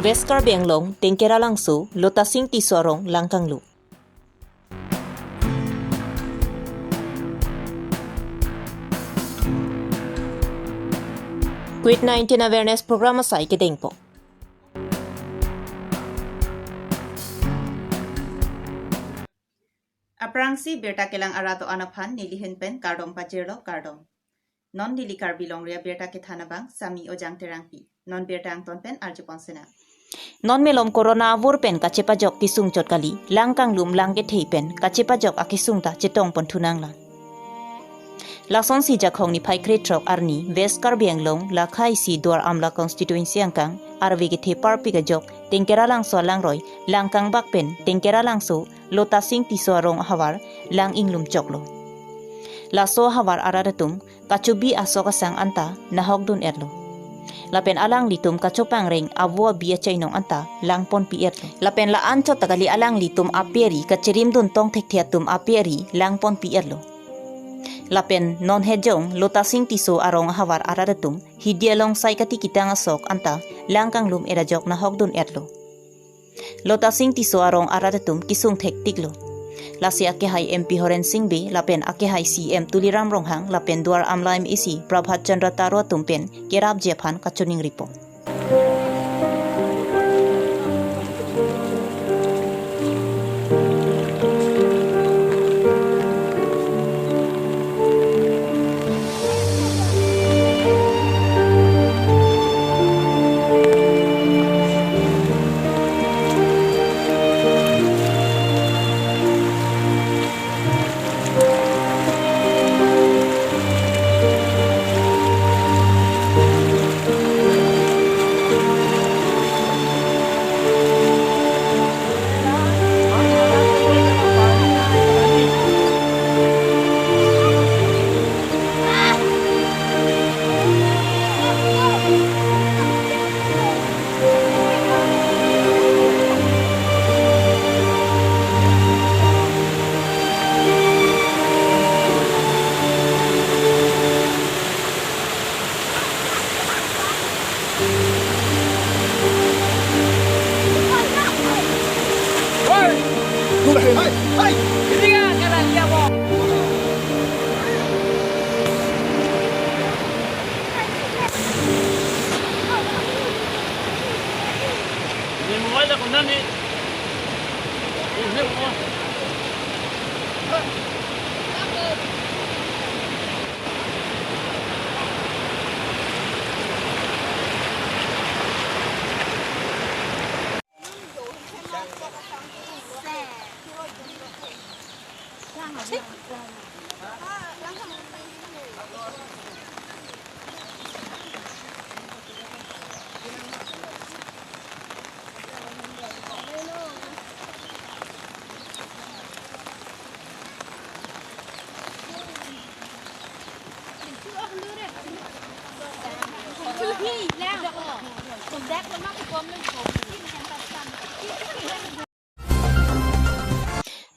West Karbi Tengkera Langsu Lotasing Tisorong Langkanglu. COVID-19 awareness program asai kedeng po. Aprangsi Abirta kelang arato anaphan nilihin pen kardom pajirlo kardom. Non nili Karbi Longri Abirta ke thanabang sami ojang terangpi. Non birta ang tonpen arjuponsena. Non melom corona avur pen kachepajok kisung chot kali langkanglum langke thei pen kachepajok akisung ta chetong pon thunang lang. Lakson si jakhong ni phai kretrok arni West Karbi lakhai si duar amla constituency angkang arve ke the parpi ga jok tengkera langso langroi langkang bak pen tengkera langso lotasing tisorong hawar lang inglum choklo. Laso hawar aradatum kachubi asokasang anta nahogdun erlo. Lapen alang litum kachopang reng avua bia chainong anta langpon pier. Lapen la ancho tagali alang litum apieri kachirim dun tong thekthia apieri langpon pier lo. Lapen non hejong lotasing tiso arong hawar aradatum hidialong saikati kitang asok anta langkanglum erajok na hogdun erlo. Lotasing tiso arong aradatum kisung thektiklo. Lasi akehai MP Horen Singbe lapen akehai CM Tuliram Ronghang lapen duar amlaim isi Prabhat Chandra Taro tumpen kerab jephan kachuning ripo.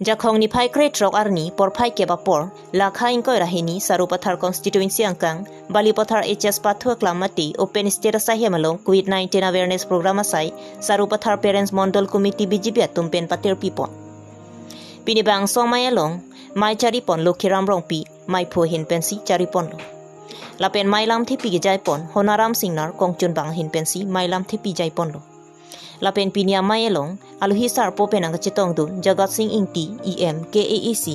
Jakhong ni phai kretrok arni por phai ke bapor lakhain ko rahini sarupathar constituency angkang balipathar HS pathua klamati open state sahi malong COVID-19 awareness program asai sarupathar parents mondol committee BJP tumpen patir pipon pinibang somayalong mai charipon lokhiram rongpi mai pho hin pensi charipon lo lapen mailam thipi ge jaipon honaram singnar kongchun bang hin pensi mailam thipi jaipon lo lapen pinia mayelong aluhi sarpo penang chitong dun jagat sing ingti EM KAEC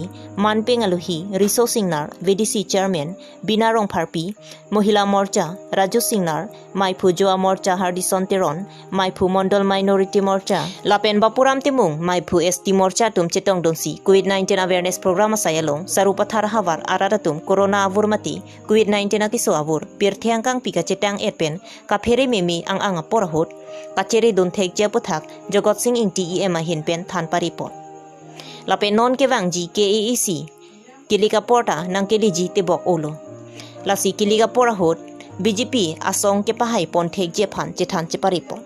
manpeng aluhi riso singnar VDC chairman binarong pharpi mohila morcha raju singnar maipu joa morcha hardison teron maipu mondol minority morcha lapen bapuram timung maipu ST morcha tum chitong dun si COVID-19 awareness program sayalong sarupathar hawar araratum corona avurmati COVID-19 akiso avur pirthyangkang pika chitang etpen kaphere memi ang porahut kachere dun thek japuthak jagat sing ingti EM hinpen than paripon lapen non kewang ji KAEC kilika porta nang keliji tebok olo lasi kilika porahut BJP asong ke pahai pon thek jephan chethan cheparipon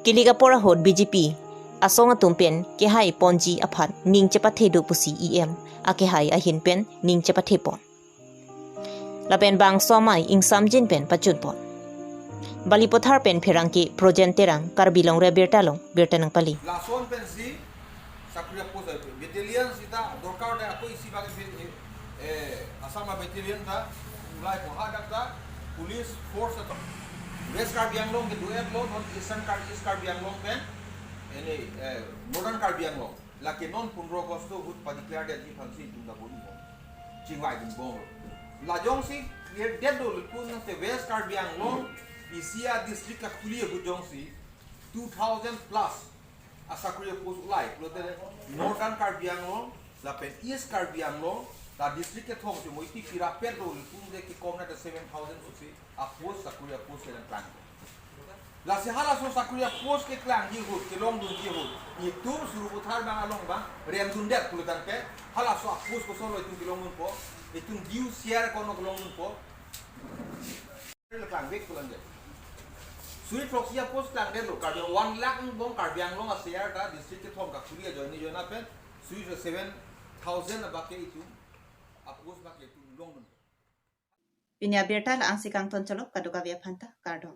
kilika porahut BJP asong atumpen ke hai ponji aphat ning chepathe do pusi EM ake hai ahin pen ning chepathe pon lapen bang somai ing samjin pen pachun pon Bali pothar pen pherangki projen terang Karbi Longri Abirta long birta nang pali. Lason pensi sakria pos battalion sita dorkar da ako isi bagi asama battalion ta mulai pohadak ta police force ta West Karbi Anglong ke duet lo non East Karbi Anglong pen ini Northern Karbi Anglong laki non punro kosto hut pa declare dia di fansi tunda bolu mo chingwai din bong la jong si dead do pun te West Karbi Anglong isia district ka kuliah hujong si 2000 plus asakriya pos ulai klote Northern Karbi Anglong la pen East Karbi Anglong la district ke thong se moiti kira pedro pun de ki komna de 7000 usi a pos sakriya pos ke plan la se hala so sakriya pos ke klang ji hut ke long dun ji hut itu suruh putar bang along bang rem dundet kulotan pe hala so a pos ko solo itu kilong mun po itu diu share kono kilong mun po le klang bek kulan de Sui proxia post lang delo Karbi 1 lakh bong Karbi Anglong a share ta district ke thom ka kulia join ni jona pen sui 7000 abake itu a post ba ke tu long Pinya Abirta la ang sikang ton chalop kaduka via phanta kardom.